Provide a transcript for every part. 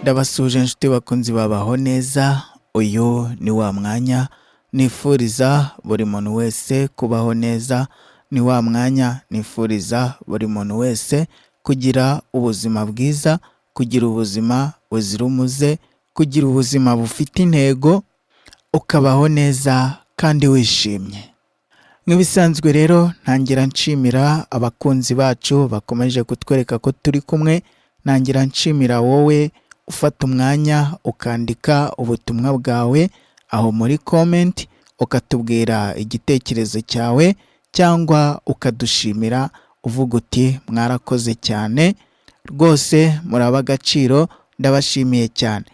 Ndabasuje inshuti bakunzi babaho neza. Uyu ni wa mwanya nifuriza buri muntu wese kubaho neza, ni wa mwanya nifuriza buri muntu wese kugira ubuzima bwiza, kugira ubuzima buzira umuze, kugira ubuzima bufite intego, ukabaho neza kandi wishimye. Nk'ibisanzwe rero ntangira nshimira abakunzi bacu bakomeje kutwereka ko turi kumwe, ntangira nshimira wowe ufata umwanya ukandika ubutumwa bwawe aho muri comment, ukatubwira igitekerezo cyawe cyangwa ukadushimira uvuga uti mwarakoze cyane rwose, muraba agaciro, ndabashimiye cyane.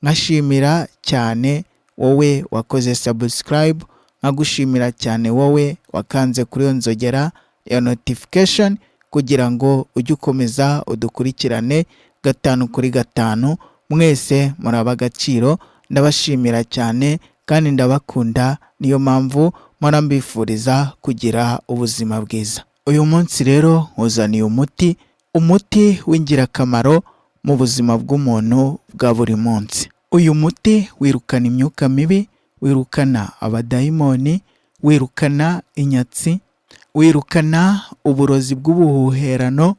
Nkashimira cyane wowe wakoze subscribe, nkagushimira cyane wowe wakanze kuri iyo nzogera ya notification kugira ngo ujye ukomeza udukurikirane gatanu kuri gatanu. Mwese muraba agaciro, ndabashimira cyane kandi ndabakunda, niyo mpamvu mpora mbifuriza kugira ubuzima bwiza. Uyu munsi rero nkuzaniye umuti w'ingirakamaro mu buzima bw'umuntu bwa buri munsi. Uyu muti wirukana imyuka mibi, wirukana abadayimoni, wirukana inyatsi, wirukana uburozi bw'ubuhuherano,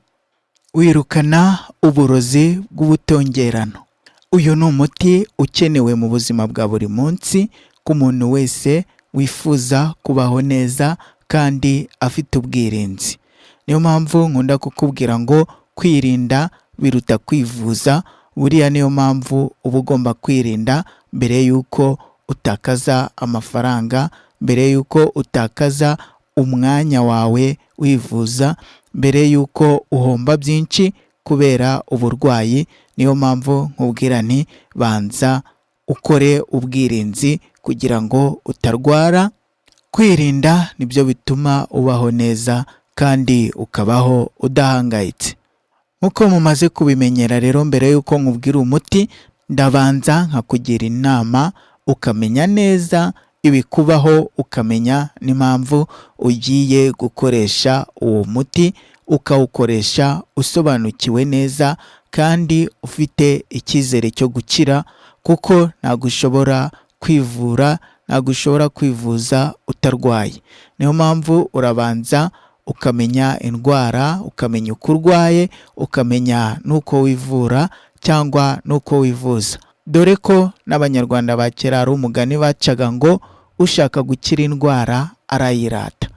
wirukana uburozi bw'ubutongerano. Uyu ni umuti ukenewe mu buzima bwa buri munsi ku muntu wese wifuza kubaho neza kandi afite ubwirinzi. Niyo mpamvu nkunda kukubwira ngo kwirinda biruta kwivuza. Buriya niyo mpamvu uba ugomba kwirinda mbere y'uko utakaza amafaranga, mbere y'uko utakaza umwanya wawe wivuza, mbere y'uko uhomba byinshi kubera uburwayi. Niyo mpamvu nkubwira nti banza ukore ubwirinzi kugira ngo utarwara. Kwirinda nibyo bituma ubaho neza kandi ukabaho udahangayitse. Nkuko mumaze kubimenyera rero, mbere y'uko nkubwira umuti ndabanza nkakugira inama ukamenya neza ibikubaho, ukamenya n'impamvu ugiye gukoresha uwo muti, ukawukoresha usobanukiwe neza kandi ufite icyizere cyo gukira, kuko ntabwo ushobora kwivura, ntabwo ushobora kwivuza utarwaye. Niyo mpamvu urabanza ukamenya indwara, ukamenya uko urwaye, ukamenya n'uko wivura cyangwa n'uko wivuza. Dore ko n'abanyarwanda ba kera ari umugani bacaga ngo ushaka gukira indwara arayirata.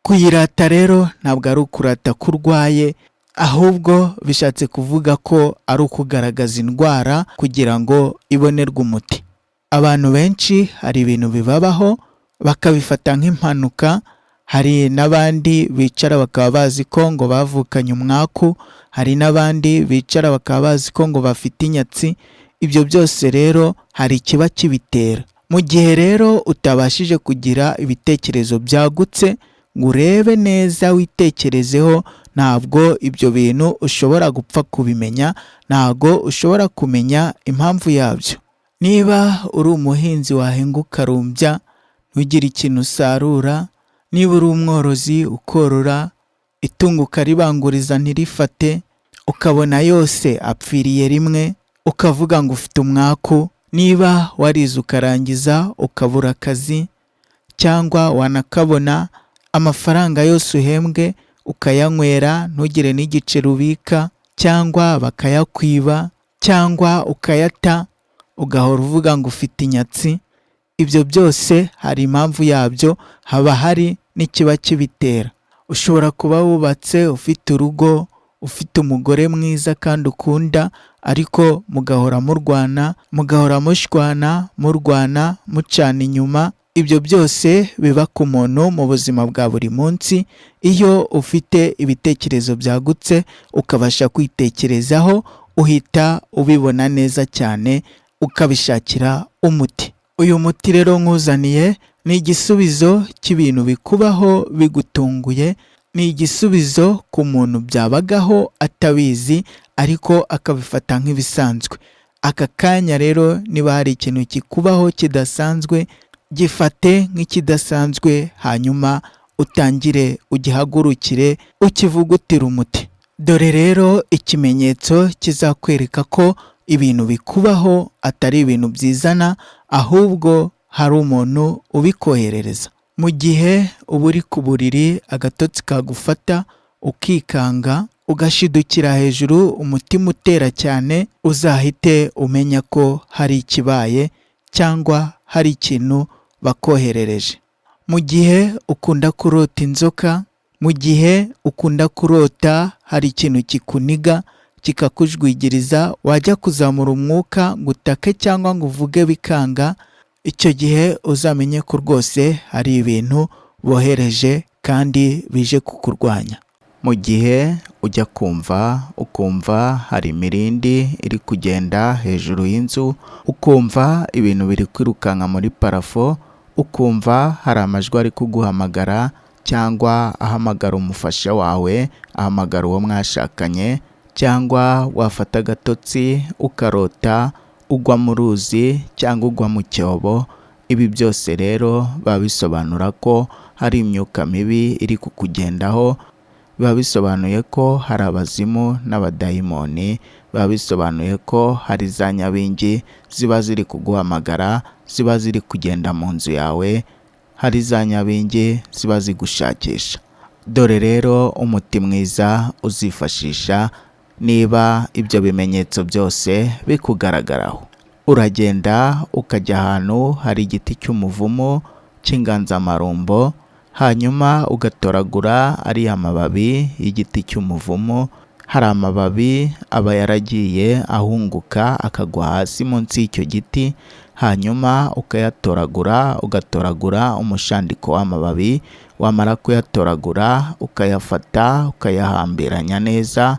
Kuyirata rero ntabwo ari ukurata ko urwaye, ahubwo bishatse kuvuga ko ari ukugaragaza indwara kugira ngo ibonerwe umuti. Abantu benshi hari ibintu bibabaho bakabifata nk'impanuka. Hari n'abandi bicara bakaba bazi ko ngo bavukanye umwaku, hari n'abandi bicara bakaba bazi ko ngo bafite inyatsi. Ibyo byose rero hari ikiba kibitera. Mu gihe rero utabashije kugira ibitekerezo byagutse ngo urebe neza witekerezeho, ntabwo ibyo bintu ushobora gupfa kubimenya, ntabwo ushobora kumenya impamvu yabyo. Niba uri umuhinzi wahinga ukarumbya ntugire ikintu usarura, niba uri umworozi ukorora itungo ukaribanguriza ntirifate, ukabona yose apfiriye rimwe, ukavuga ngo ufite umwaku. Niba warize ukarangiza ukabura akazi, cyangwa wanakabona amafaranga yose uhembwe ukayanywera ntugire n'igiceri ubika, cyangwa bakayakwiba, cyangwa ukayata, ugahora uvuga ngo ufite inyatsi. Ibyo byose hari impamvu yabyo, haba hari n'ikiba kibitera. Ushobora kuba wubatse, ufite urugo, ufite umugore mwiza kandi ukunda, ariko mugahora murwana, mugahora mushwana, murwana, mucana inyuma. Ibyo byose biba ku muntu mu buzima bwa buri munsi. Iyo ufite ibitekerezo byagutse ukabasha kwitekerezaho, uhita ubibona neza cyane, ukabishakira umuti. Uyu muti rero nkuzaniye ni igisubizo cy'ibintu bikubaho bigutunguye, ni igisubizo ku muntu byabagaho atabizi ariko akabifata nk'ibisanzwe. Aka kanya rero niba hari ikintu kikubaho kidasanzwe, gifate nk'ikidasanzwe, hanyuma utangire ugihagurukire ukivugutira umuti. Dore rero ikimenyetso kizakwereka ko ibintu bikubaho atari ibintu byizana, ahubwo hari umuntu ubikoherereza. Mu gihe uba uri ku buriri agatotsi kagufata ukikanga ugashidukira hejuru, umutima utera cyane, uzahite umenya ko hari ikibaye cyangwa hari ikintu bakoherereje. Mu gihe ukunda kurota inzoka, mu gihe ukunda kurota hari ikintu kikuniga kikakujwigiriza, wajya kuzamura umwuka ngo utake cyangwa ngo uvuge bikanga, icyo gihe uzamenye ko rwose hari ibintu bohereje kandi bije kukurwanya. Mu gihe ujya ukumva hari imirindi iri kugenda hejuru y'inzu, ukumva ibintu biri kwirukanka muri parafo, ukumva hari amajwi ari kuguhamagara cyangwa ahamagara umufasha wawe, ahamagara uwo mwashakanye, cyangwa wafata agatotsi ukarota ugwa mu ruzi cyangwa ugwa mu cyobo, ibi byose rero biba bisobanura ko hari imyuka mibi iri kukugendaho, biba bisobanuye ko hari abazimu n'abadayimoni, biba bisobanuye ko hari za nyabingi ziba ziri kuguhamagara, ziba ziri kugenda mu nzu yawe, hari za nyabingi ziba zigushakisha. Dore rero umuti mwiza uzifashisha niba ibyo bimenyetso byose bikugaragaraho. Uragenda ukajya ahantu hari igiti cy'umuvumo cy'inganzamarumbo, hanyuma ugatoragura ariya mababi y'igiti cy'umuvumo. Hari amababi aba yaragiye ahunguka akagwa hasi munsi y'icyo giti, hanyuma ugatoragura umushandiko w'amababi, wamara kuyatoragura ukayafata ukayahambiranya neza,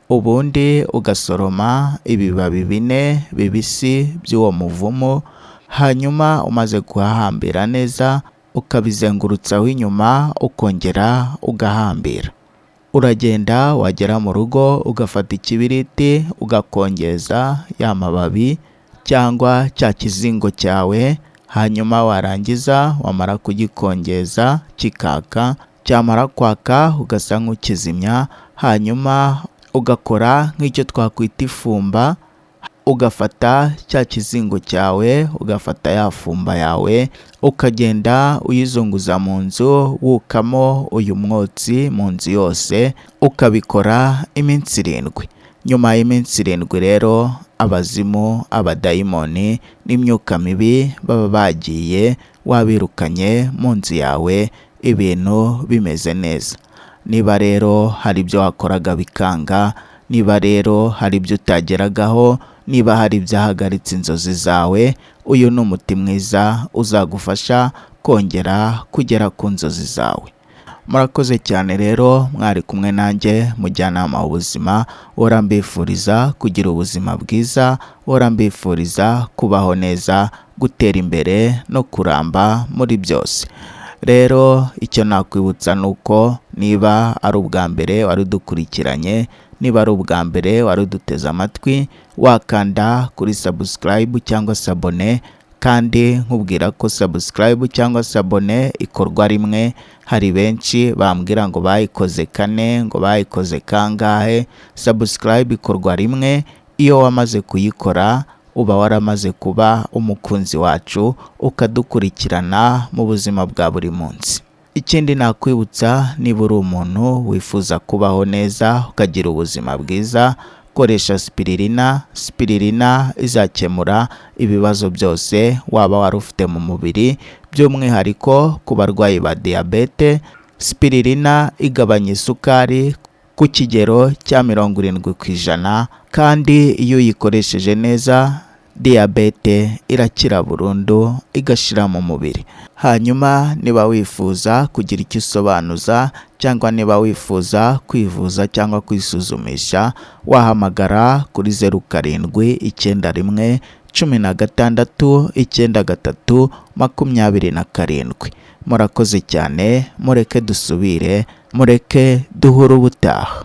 ubundi ugasoroma ibibabi 4 bibisi by'uwo muvumo, hanyuma umaze kuhahambira neza ukabizengurutsaho inyuma, ukongera ugahambira. Uragenda wagera mu rugo ugafata ikibiriti ugakongeza ya mababi cyangwa cya kizingo cyawe, hanyuma warangiza wamara kugikongeza kikaka, cyamara kwaka ugasa nk'ukizimya, hanyuma ugakora nk'icyo twakwita ifumba, ugafata cya kizingo cyawe, ugafata ya fumba yawe, ukagenda uyizunguza mu nzu wukamo uyu mwotsi mu nzu yose, ukabikora iminsi 7. Nyuma y'iminsi 7 rero abazimu, abadayimoni n'imyuka mibi baba bagiye, wabirukanye mu nzu yawe, ibintu bimeze neza. Niba rero hari ibyo wakoraga bikanga, niba rero hari ibyo utageragaho, niba hari ibyahagaritse inzozi zawe, uyu ni umuti mwiza uzagufasha kongera kugera ku nzozi zawe. Murakoze cyane rero, mwari kumwe nanjye mujyanama w'ubuzima, uhora mbifuriza kugira ubuzima bwiza, uhora mbifuriza kubaho neza, gutera imbere no kuramba muri byose. Rero icyo nakwibutsa nuko niba ari ubwa mbere wari udukurikiranye, niba ari ubwa mbere wari uduteze amatwi, wakanda kuri subscribe cyangwa se abone, kandi nkubwira ko subscribe cyangwa se abone ikorwa rimwe. Hari benshi bambwira ngo bayikoze 4, ngo bayikoze kangahe. Subscribe ikorwa rimwe, iyo wamaze kuyikora uba waramaze kuba umukunzi wacu, ukadukurikirana mu buzima bwa buri munsi. Ikindi nakwibutsa, niba uri umuntu wifuza kubaho neza ukagira ubuzima bwiza, koresha Spirilina. Spirilina izakemura ibibazo byose waba wari ufite mu mubiri, by'umwihariko ku barwayi ba diyabete. Spirilina igabanya isukari ku kigero cya 70%, kandi iyo uyikoresheje neza diyabete irakira burundu igashira mu mubiri. Hanyuma niba wifuza kugira icyo usobanuza, cyangwa niba wifuza kwivuza cyangwa kwisuzumisha, wahamagara kuri 0791699327. Murakoze cyane, mureke dusubire, mureke duhure ubutaha.